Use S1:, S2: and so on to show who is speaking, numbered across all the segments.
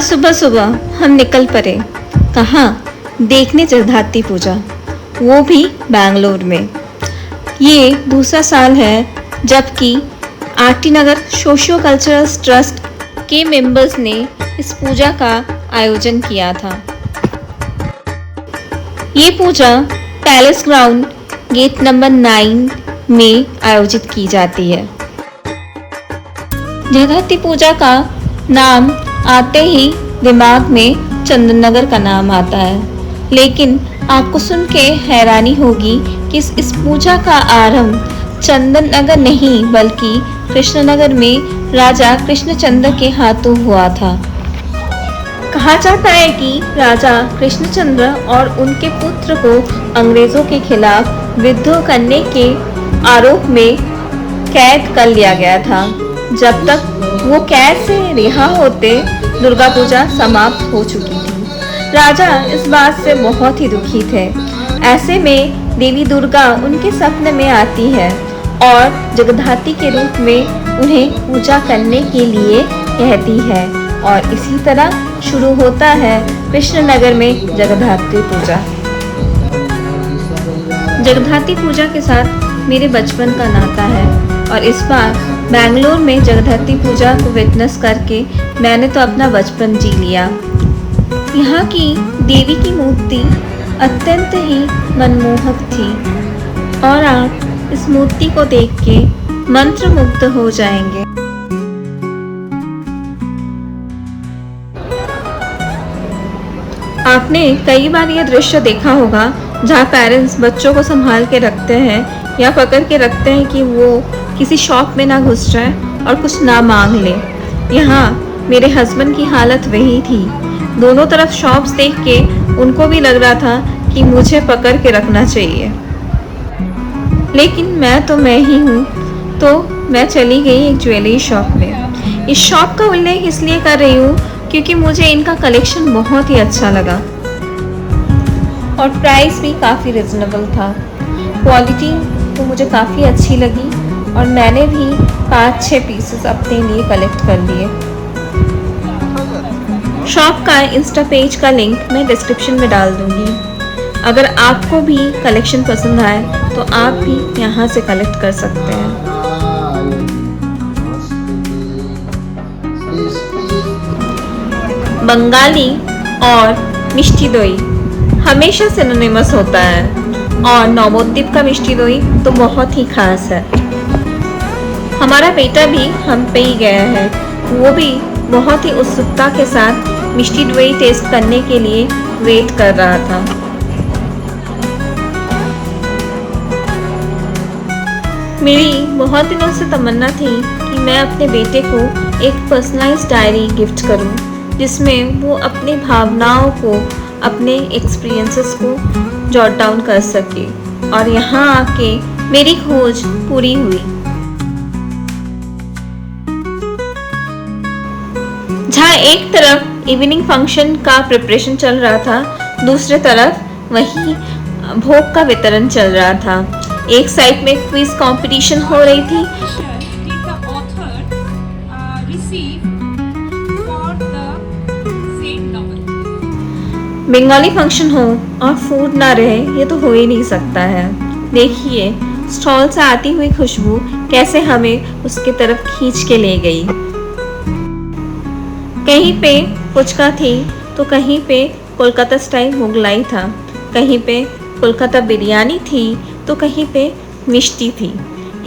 S1: सुबह सुबह हम निकल पड़े। कहाँ? देखने जगधाती पूजा, वो भी बैंगलोर में। ये दूसरा साल है जबकि आरटी नगर सोशियो कल्चरल ट्रस्ट के मेंबर्स ने इस पूजा का आयोजन किया था। ये पूजा पैलेस ग्राउंड गेट नंबर 9 में आयोजित की जाती है। जगधाती पूजा का नाम आते ही दिमाग में चंदन नगर का नाम आता है, लेकिन आपको सुन के हैरानी होगी कि इस पूजा का आरंभ चंदन नगर नहीं बल्कि कृष्णनगर में राजा कृष्णचंद्र के हाथों हुआ था। कहा जाता है कि राजा कृष्णचंद्र और उनके पुत्र को अंग्रेजों के खिलाफ विद्रोह करने के आरोप में कैद कर लिया गया था। जब तक वो कैद से रिहा होते दुर्गा पूजा समाप्त हो चुकी थी। राजा इस बात से बहुत ही दुखी थे। ऐसे में देवी दुर्गा उनके सपने में आती है और जगधाती के रूप में उन्हें पूजा करने के लिए कहती है और इसी तरह शुरू होता है कृष्णनगर में जगधाती पूजा। जगधाती पूजा के साथ मेरे बचपन का नाता है और इस बार बैंगलोर में जगधाती पूजा को विटनेस करके मैंने तो अपना बचपन जी लिया। यहाँ की देवी की मूर्ति अत्यंत ही मनमोहक थी और आप इस मूर्ति को देख के मंत्रमुग्ध हो जाएंगे। आपने कई बार यह दृश्य देखा होगा जहाँ पेरेंट्स बच्चों को संभाल के रखते हैं या पकड़ के रखते हैं कि वो किसी शॉप में ना घुस जाए और कुछ ना मांग ले। यहाँ मेरे हस्बैंड की हालत वही थी। दोनों तरफ शॉप्स देख के उनको भी लग रहा था कि मुझे पकड़ के रखना चाहिए, लेकिन मैं ही हूँ, तो मैं चली गई एक ज्वेलरी शॉप में। इस शॉप का उल्लेख इसलिए कर रही हूँ क्योंकि मुझे इनका कलेक्शन बहुत ही अच्छा लगा और प्राइस भी काफ़ी रिजनेबल था। क्वालिटी तो मुझे काफ़ी अच्छी लगी और मैंने भी 5-6 पीसेस अपने लिए कलेक्ट कर लिए। शॉप का इंस्टा पेज का लिंक मैं डिस्क्रिप्शन में डाल दूंगी। अगर आपको भी कलेक्शन पसंद आए तो आप भी यहाँ से कलेक्ट कर सकते हैं। बंगाली और मिष्टी दोई हमेशा सिनोनिमस होता है और नवोद्वीप का मिष्टी दोई तो बहुत ही खास है। हमारा बेटा भी हम पे ही गया है, वो भी बहुत ही उत्सुकता के साथ मिष्टी दोई टेस्ट करने के लिए वेट कर रहा था। मेरी बहुत दिनों से तमन्ना थी कि मैं अपने बेटे को एक पर्सनलाइज्ड डायरी गिफ्ट करूं, जिसमें वो अपनी भावनाओं को, अपने एक्सपीरियंसेस को जॉट डाउन कर सके और यहाँ आके मेरी खोज पूरी हुई। जहाँ एक तरफ इवनिंग फंक्शन का प्रिपरेशन चल रहा था, दूसरे तरफ वही भोग का वितरण चल रहा था। एक साइड में क्विज कंपटीशन हो रही थी। बंगाली फंक्शन हो और फूड ना रहे, ये तो हो ही नहीं सकता है। देखिए स्टॉल से आती हुई खुशबू कैसे हमें उसके तरफ खींच के ले गई। कहीं पे पुचका थी तो कहीं पे कोलकाता स्टाइल मुगलाई था, कहीं पे कोलकाता बिरयानी थी तो कहीं पे मिष्टी थी।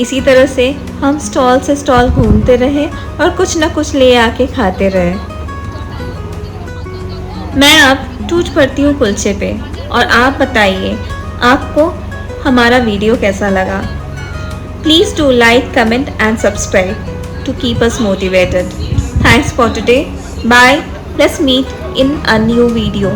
S1: इसी तरह से हम स्टॉल से स्टॉल घूमते रहे और कुछ न कुछ ले आके खाते रहे। मैं अब टूट पड़ती हूँ कुलचे पे और आप बताइए आपको हमारा वीडियो कैसा लगा। Please do like, comment and subscribe to keep us motivated. Thanks for today. Bye. Let's meet in a new video.